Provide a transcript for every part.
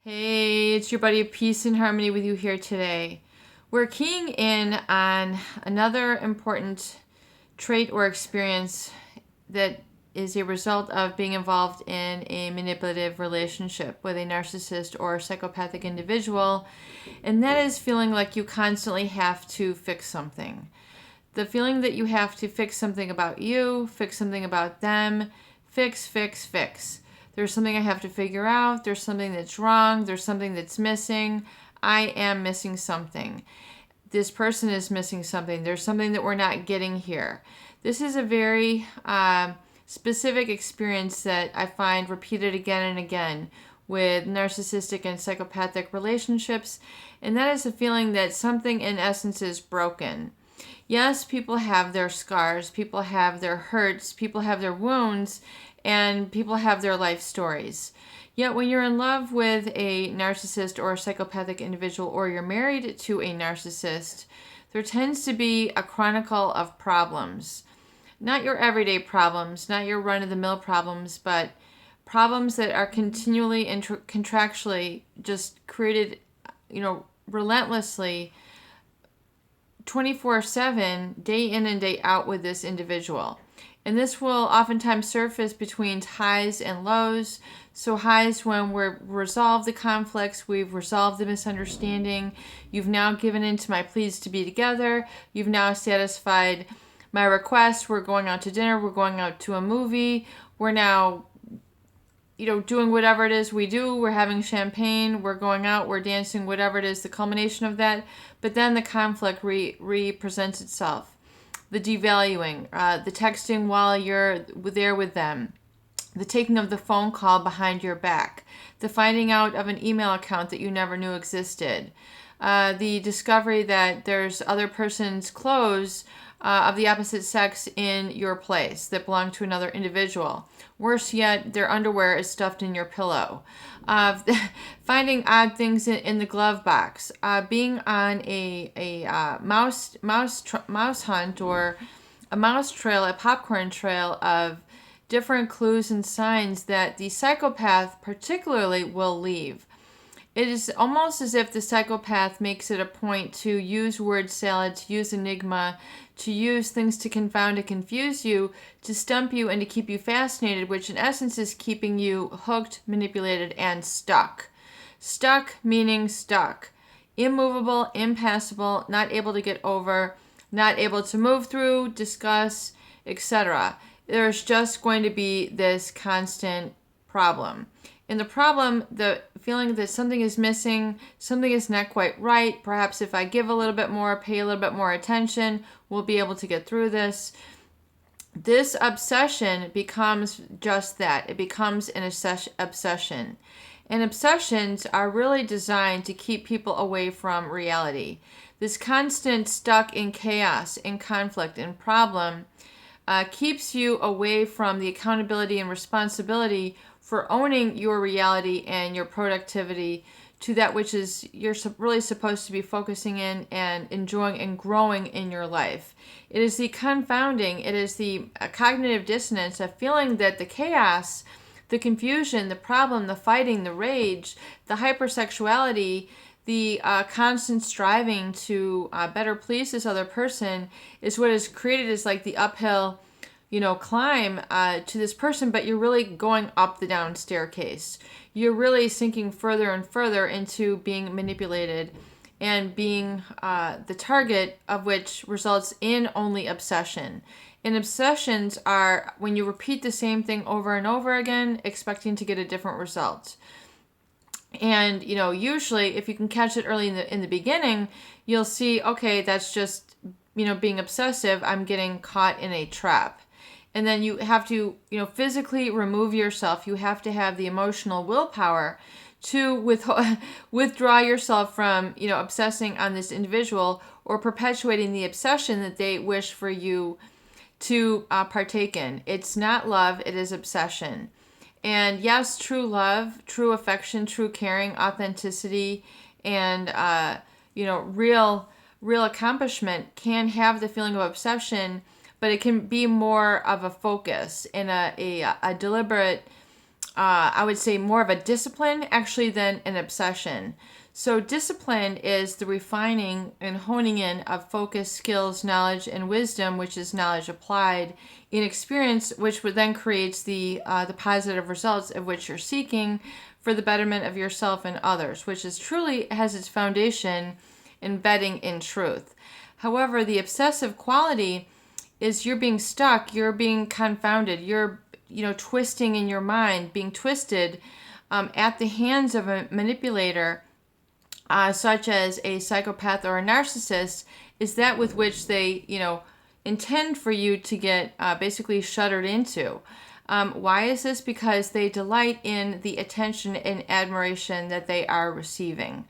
Hey, it's your buddy Peace and Harmony with you here today. We're keying in on another important trait or experience that is a result of being involved in a manipulative relationship with a narcissist or psychopathic individual, and that is feeling like you constantly have to fix something. The feeling that you have to fix something about you, fix something about them, fix. There's something I have to figure out. There's something that's wrong. There's something that's missing. I am missing something. This person is missing something. There's something that we're not getting here. This is a very specific experience that I find repeated again and again with narcissistic and psychopathic relationships, and that is the feeling that something in essence is broken. Yes, people have their scars, people have their hurts, people have their wounds, and people have their life stories. Yet when you're in love with a narcissist or a psychopathic individual, or you're married to a narcissist, there tends to be a chronicle of problems. Not your everyday problems, not your run-of-the-mill problems, but problems that are continually and contractually just created, relentlessly 24/7, day in and day out with this individual. And this will oftentimes surface between highs and lows. So highs when we've resolved the conflicts, we've resolved the misunderstanding, you've now given in to my pleas to be together, you've now satisfied my request, we're going out to dinner, we're going out to a movie, we're now doing whatever it is we do. We're having champagne, we're going out, we're dancing, whatever it is, the culmination of that. But then the conflict represents itself. The devaluing, the texting while you're there with them, the taking of the phone call behind your back, the finding out of an email account that you never knew existed, the discovery that there's other person's clothes of the opposite sex in your place that belong to another individual. Worse yet, their underwear is stuffed in your pillow. Finding odd things in the glove box. Being on a mouse hunt or a mouse trail, a popcorn trail of different clues and signs that the psychopath particularly will leave. It is almost as if the psychopath makes it a point to use word salad, to use enigma, to use things to confound and confuse you, to stump you and to keep you fascinated, which in essence is keeping you hooked, manipulated, and stuck. Stuck meaning stuck. Immovable, impassable, not able to get over, not able to move through, discuss, etc. There's just going to be this constant problem. In the problem, the feeling that something is missing, something is not quite right, perhaps if I give a little bit more, pay a little bit more attention, we'll be able to get through this. This obsession becomes just that. It becomes an obsession. And obsessions are really designed to keep people away from reality. This constant stuck in chaos, in conflict, in problem keeps you away from the accountability and responsibility for owning your reality and your productivity to that which is you're really supposed to be focusing in and enjoying and growing in your life. It is the confounding, it is the cognitive dissonance of feeling that the chaos, the confusion, the problem, the fighting, the rage, the hypersexuality, the constant striving to better please this other person is what is created as like the uphill climb to this person, but you're really going up the down staircase. You're really sinking further and further into being manipulated and being the target of which results in only obsession. And obsessions are when you repeat the same thing over and over again, expecting to get a different result. And, usually if you can catch it early in the beginning, you'll see, okay, that's just, being obsessive. I'm getting caught in a trap. And then you have to, physically remove yourself. You have to have the emotional willpower to withdraw yourself from, obsessing on this individual or perpetuating the obsession that they wish for you to partake in. It's not love, it is obsession. And yes, true love, true affection, true caring, authenticity, and, real accomplishment can have the feeling of obsession, but it can be more of a focus and a deliberate I would say more of a discipline actually than an obsession. So discipline is the refining and honing in of focus, skills, knowledge, and wisdom, which is knowledge applied in experience, which would then creates the positive results of which you're seeking for the betterment of yourself and others, which is truly has its foundation embedding in truth. However, the obsessive quality is you're being stuck, you're being confounded, you're twisting in your mind, being twisted at the hands of a manipulator, such as a psychopath or a narcissist, is that with which they, intend for you to get basically shuttered into. Why is this? Because they delight in the attention and admiration that they are receiving.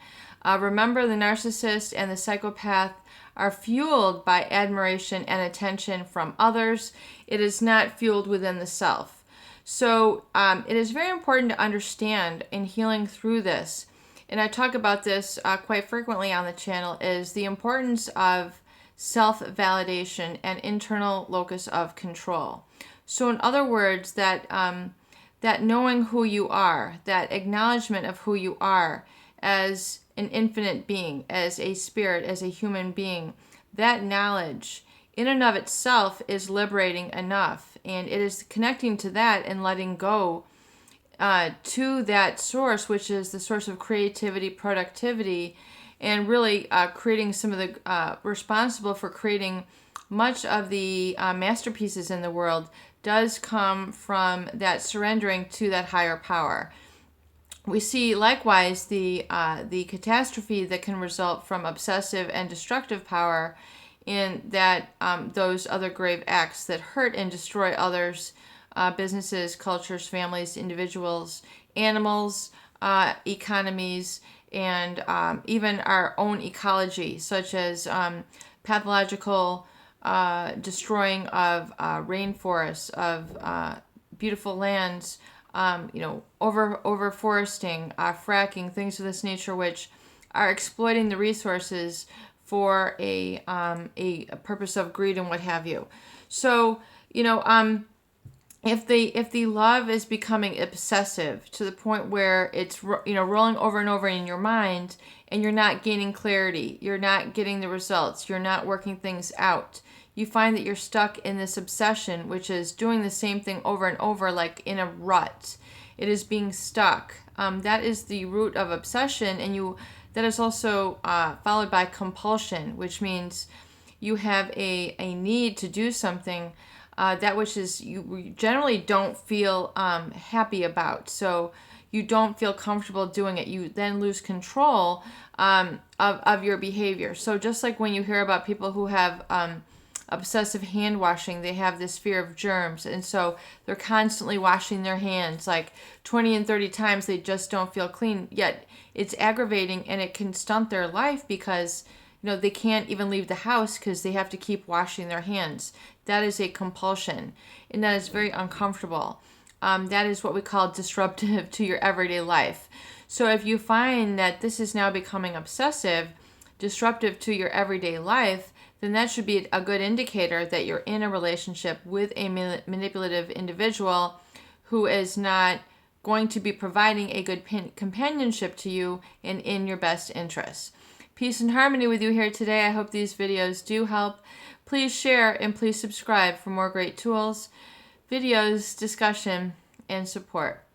Remember, the narcissist and the psychopath are fueled by admiration and attention from others. It is not fueled within the self. So it is very important to understand in healing through this, and I talk about this quite frequently on the channel, is the importance of self-validation and internal locus of control. So in other words, that knowing who you are, that acknowledgement of who you are as an infinite being, as a spirit, as a human being, that knowledge in and of itself is liberating enough. And it is connecting to that and letting go to that source, which is the source of creativity, productivity, and really creating some of the, responsible for creating much of the masterpieces in the world, does come from that surrendering to that higher power. We see likewise the catastrophe that can result from obsessive and destructive power in that those other grave acts that hurt and destroy others, businesses, cultures, families, individuals, animals, economies, and even our own ecology, such as pathological destroying of rainforests, of beautiful lands, overforesting, fracking, things of this nature, which are exploiting the resources for a purpose of greed and what have you. So, if the love is becoming obsessive to the point where it's rolling over and over in your mind, and you're not gaining clarity, you're not getting the results, you're not working things out, you find that you're stuck in this obsession, which is doing the same thing over and over, like in a rut. It is being stuck. That is the root of obsession, and that is also followed by compulsion, which means you have a need to do something, that which is you generally don't feel happy about. So you don't feel comfortable doing it. You then lose control of your behavior. So just like when you hear about people who have obsessive hand washing, they have this fear of germs, and so they're constantly washing their hands like 20 and 30 times. They just don't feel clean, yet it's aggravating, and it can stunt their life because they can't even leave the house because they have to keep washing their hands. That is a compulsion, and that is very uncomfortable. That is what we call disruptive to your everyday life. So if you find that this is now becoming obsessive, disruptive to your everyday life, then that should be a good indicator that you're in a relationship with a manipulative individual who is not going to be providing a good companionship to you and in your best interests. Peace and harmony with you here today. I hope these videos do help. Please share and please subscribe for more great tools, videos, discussion, and support.